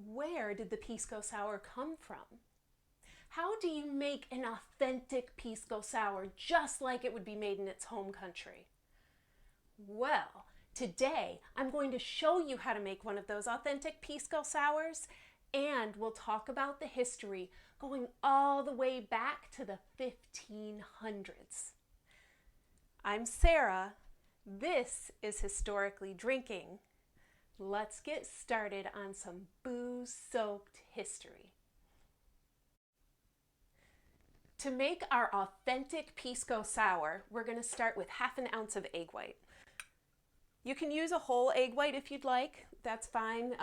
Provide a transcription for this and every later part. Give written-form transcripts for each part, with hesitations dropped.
Where did the Pisco Sour come from? How do you make an authentic Pisco Sour just like it would be made in its home country? Well, today I'm going to show you how to make one of those authentic Pisco Sours, and we'll talk about the history going all the way back to the 1500s. I'm Sarah. This is Historically Drinking. Let's get started on some booze-soaked history. To make our authentic Pisco Sour, we're going to start with half an ounce of egg white. You can use a whole egg white if you'd like. That's fine.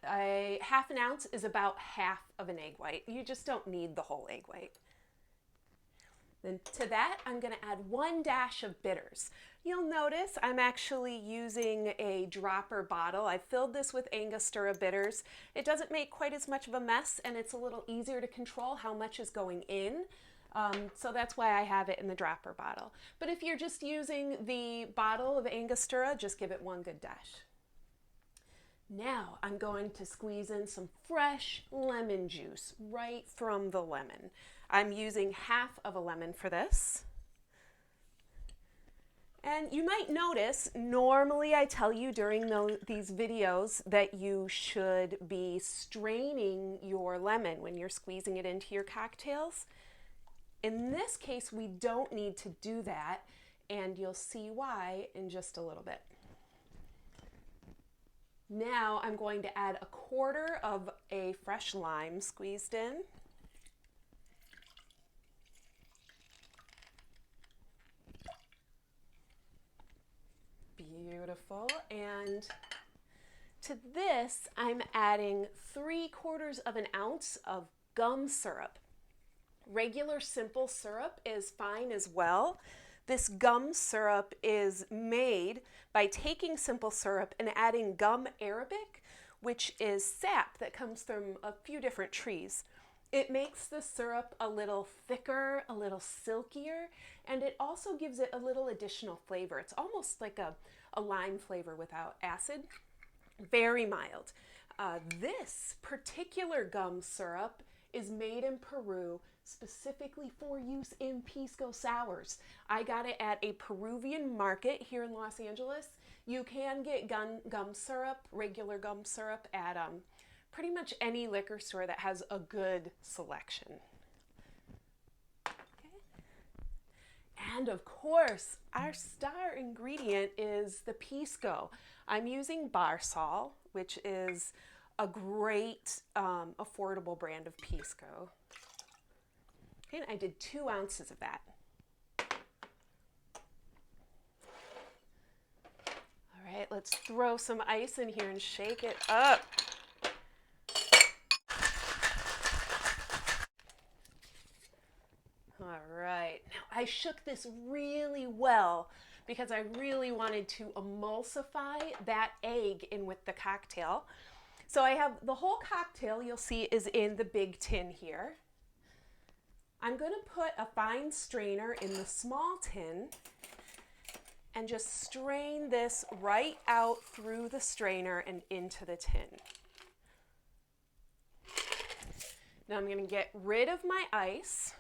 Half an ounce is about half of an egg white. You just don't need the whole egg white. Then to that, I'm going to add 1 dash of bitters. You'll notice I'm actually using a dropper bottle. I filled this with Angostura bitters. It doesn't make quite as much of a mess, and it's a little easier to control how much is going in. So that's why I have it in the dropper bottle. But if you're just using the bottle of Angostura, just give it 1 good dash. Now I'm going to squeeze in some fresh lemon juice right from the lemon. I'm using half of a lemon for this. And you might notice, normally I tell you during these videos that you should be straining your lemon when you're squeezing it into your cocktails. In this case, we don't need to do that, and you'll see why in just a little bit. Now I'm going to add 1/4 of a fresh lime squeezed in. Beautiful. And to this, I'm adding 3/4 of an ounce of gum syrup. Regular simple syrup is fine as well. This gum syrup is made by taking simple syrup and adding gum arabic, which is sap that comes from a few different trees. It makes the syrup a little thicker, a little silkier, and it also gives it a little additional flavor. It's almost like a lime flavor without acid. Very mild. This particular gum syrup is made in Peru specifically for use in Pisco Sours. I got it at a Peruvian market here in Los Angeles. You can get gum syrup, regular gum syrup, at pretty much any liquor store that has a good selection. Okay. And of course, our star ingredient is the Pisco. I'm using Bar Sol, which is a great affordable brand of Pisco. Okay, and I did 2 ounces of that. All right, let's throw some ice in here and shake it up. All right, now I shook this really well because I really wanted to emulsify that egg in with the cocktail. So I have the whole cocktail, you'll see, is in the big tin here. I'm going to put a fine strainer in the small tin and just strain this right out through the strainer and into the tin. Now I'm going to get rid of my ice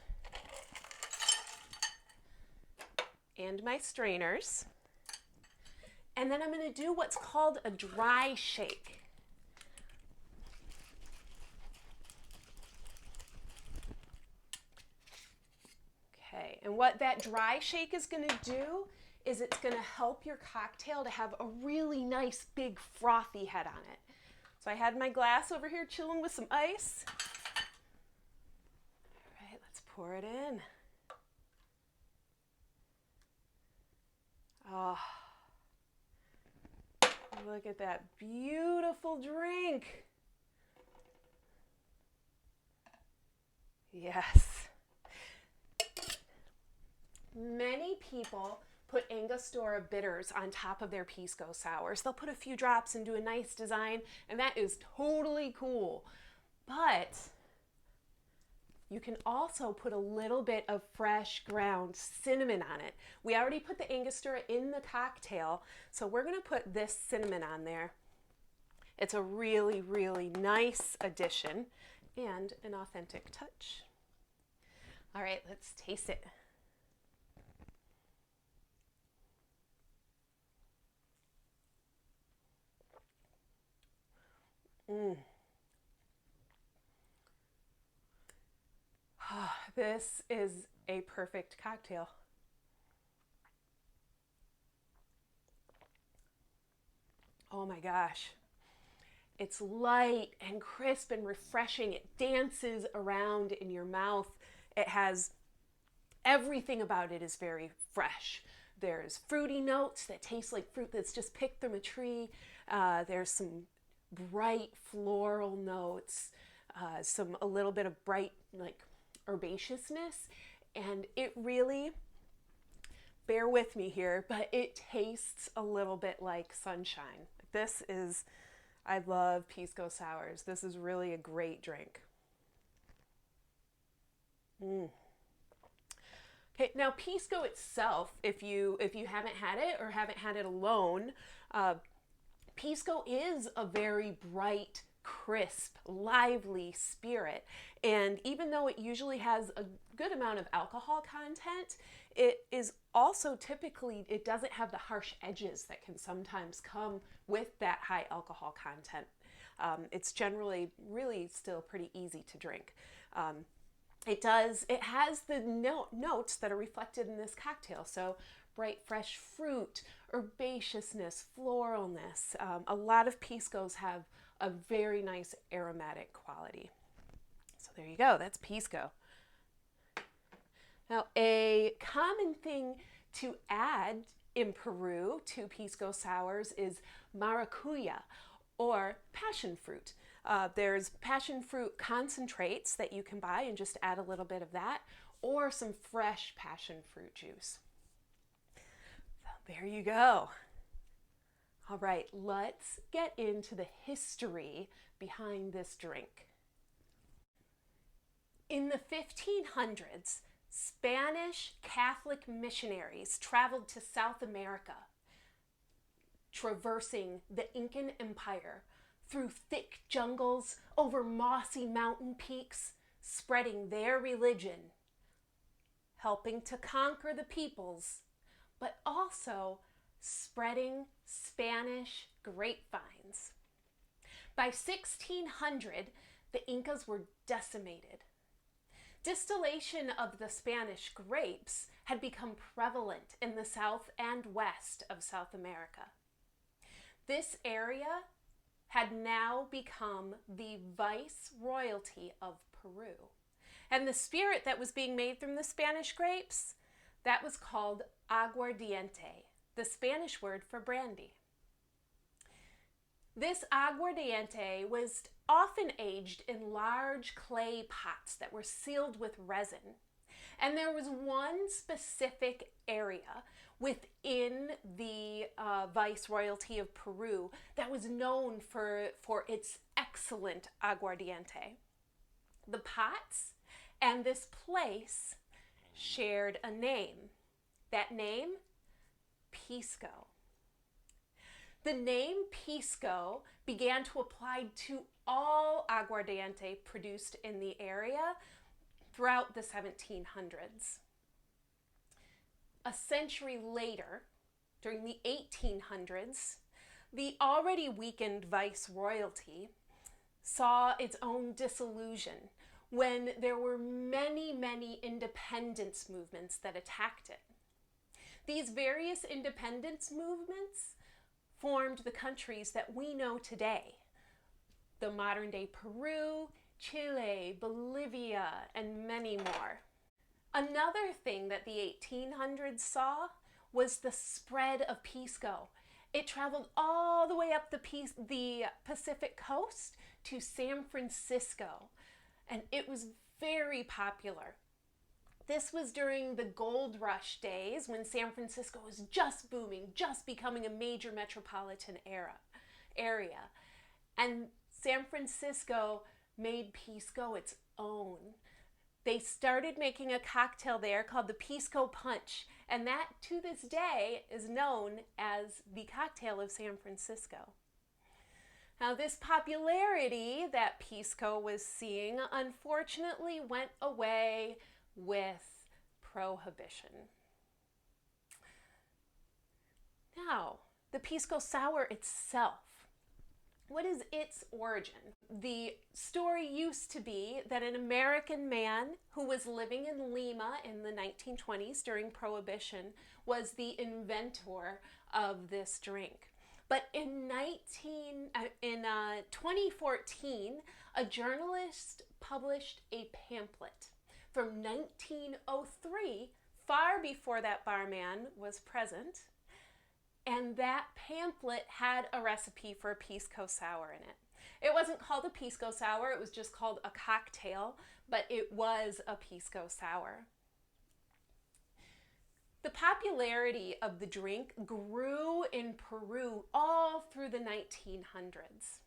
and my strainers, and then I'm going to do what's called a dry shake. Okay, and what that dry shake is going to do is it's going to help your cocktail to have a really nice big frothy head on it. So I had my glass over here chilling with some ice. All right, let's pour it in. Oh, look at that beautiful drink. Yes. Many people put Angostura bitters on top of their Pisco Sours. They'll put a few drops and do a nice design, and that is totally cool. But you can also put a little bit of fresh ground cinnamon on it. We already put the Angostura in the cocktail, so we're going to put this cinnamon on there. It's a really, really nice addition and an authentic touch. All right, let's taste it. This is a perfect cocktail. Oh my gosh. It's light and crisp and refreshing. It dances around in your mouth. It has everything about it is very fresh. There's fruity notes that taste like fruit that's just picked from a tree. There's some bright floral notes, a little bit of bright like herbaceousness, and it really, bear with me here, but it tastes a little bit like sunshine. I love Pisco Sours. This is really a great drink. Okay, now Pisco itself, if you haven't had it or haven't had it alone, Pisco is a very bright, crisp, lively spirit. And even though it usually has a good amount of alcohol content, it is also typically, it doesn't have the harsh edges that can sometimes come with that high alcohol content. It's generally really still pretty easy to drink. It has the notes that are reflected in this cocktail. So bright, fresh fruit, herbaceousness, floralness. A lot of Piscos have a very nice aromatic quality. So there you go, that's Pisco. Now, a common thing to add in Peru to Pisco Sours is maracuya, or passion fruit. There's passion fruit concentrates that you can buy and just add a little bit of that, or some fresh passion fruit juice. So there you go. All right, let's get into the history behind this drink. In the 1500s, Spanish Catholic missionaries traveled to South America, traversing the Incan Empire through thick jungles, over mossy mountain peaks, spreading their religion, helping to conquer the peoples, but also spreading Spanish grapevines. By 1600, the Incas were decimated. Distillation of the Spanish grapes had become prevalent in the south and west of South America. This area had now become the viceroyalty of Peru. And the spirit that was being made from the Spanish grapes, that was called aguardiente, the Spanish word for brandy. This aguardiente was often aged in large clay pots that were sealed with resin. And there was one specific area within the viceroyalty of Peru that was known for its excellent aguardiente. The pots and this place shared a name. That name, Pisco. The name Pisco began to apply to all aguardiente produced in the area throughout the 1700s. A century later, during the 1800s, the already weakened viceroyalty saw its own dissolution when there were many, many independence movements that attacked it. These various independence movements formed the countries that we know today: the modern-day Peru, Chile, Bolivia, and many more. Another thing that the 1800s saw was the spread of Pisco. It traveled all the way up the Pacific coast to San Francisco, and it was very popular. This was during the gold rush days when San Francisco was just booming, just becoming a major metropolitan area. And San Francisco made Pisco its own. They started making a cocktail there called the Pisco Punch, and that to this day is known as the cocktail of San Francisco. Now, this popularity that Pisco was seeing unfortunately went away with Prohibition. Now, the Pisco Sour itself. What is its origin? The story used to be that an American man who was living in Lima in the 1920s during Prohibition was the inventor of this drink. But in 2014, a journalist published a pamphlet from 1903, far before that barman was present. And that pamphlet had a recipe for a Pisco Sour in it. It wasn't called a Pisco Sour, it was just called a cocktail, but it was a Pisco Sour. The popularity of the drink grew in Peru all through the 1900s.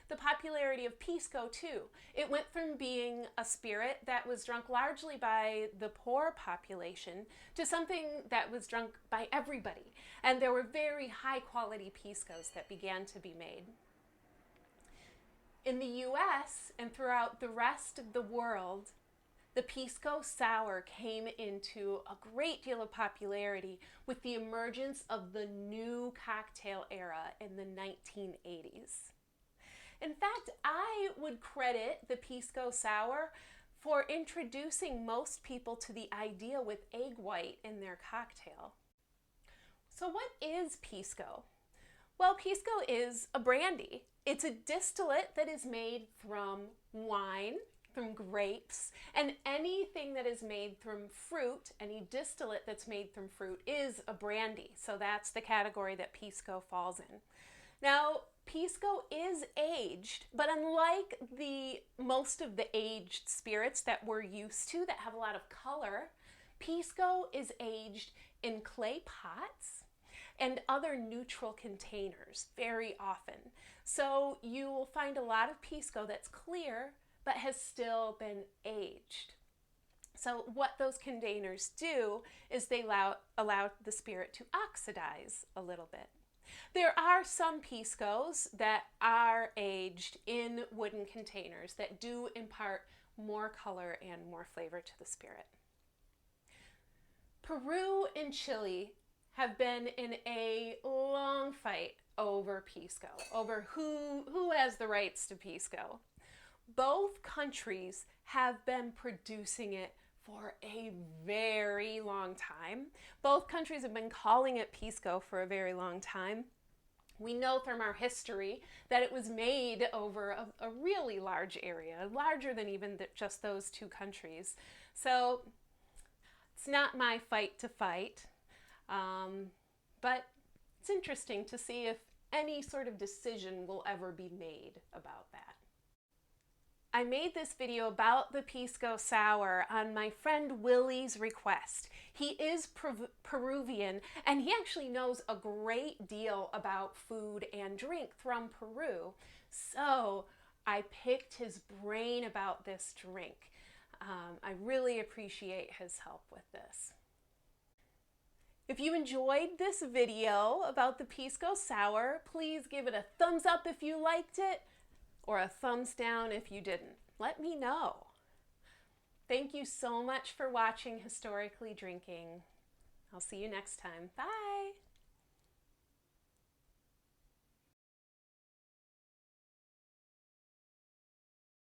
The popularity of Pisco, too. It went from being a spirit that was drunk largely by the poor population to something that was drunk by everybody. And there were very high quality Piscos that began to be made. In the US and throughout the rest of the world, the Pisco Sour came into a great deal of popularity with the emergence of the new cocktail era in the 1980s. In fact, I would credit the Pisco Sour for introducing most people to the idea with egg white in their cocktail. So what is Pisco? Well, Pisco is a brandy. It's a distillate that is made from wine, from grapes, and anything that is made from fruit, any distillate that's made from fruit is a brandy. So that's the category that Pisco falls in. Now, Pisco is aged, but unlike most of the aged spirits that we're used to that have a lot of color, Pisco is aged in clay pots and other neutral containers very often. So you will find a lot of Pisco that's clear but has still been aged. So what those containers do is they allow the spirit to oxidize a little bit. There are some Piscos that are aged in wooden containers that do impart more color and more flavor to the spirit. Peru and Chile have been in a long fight over Pisco, over who has the rights to Pisco. Both countries have been producing it for a very long time. Both countries have been calling it Pisco for a very long time. We know from our history that it was made over a really large area, larger than even just those two countries. So it's not my fight to fight, but it's interesting to see if any sort of decision will ever be made about that. I made this video about the Pisco Sour on my friend Willie's request. He is Peruvian, and he actually knows a great deal about food and drink from Peru. So I picked his brain about this drink. I really appreciate his help with this. If you enjoyed this video about the Pisco Sour, please give it a thumbs up if you liked it, or a thumbs down if you didn't. Let me know. Thank you so much for watching Historically Drinking. I'll see you next time. Bye.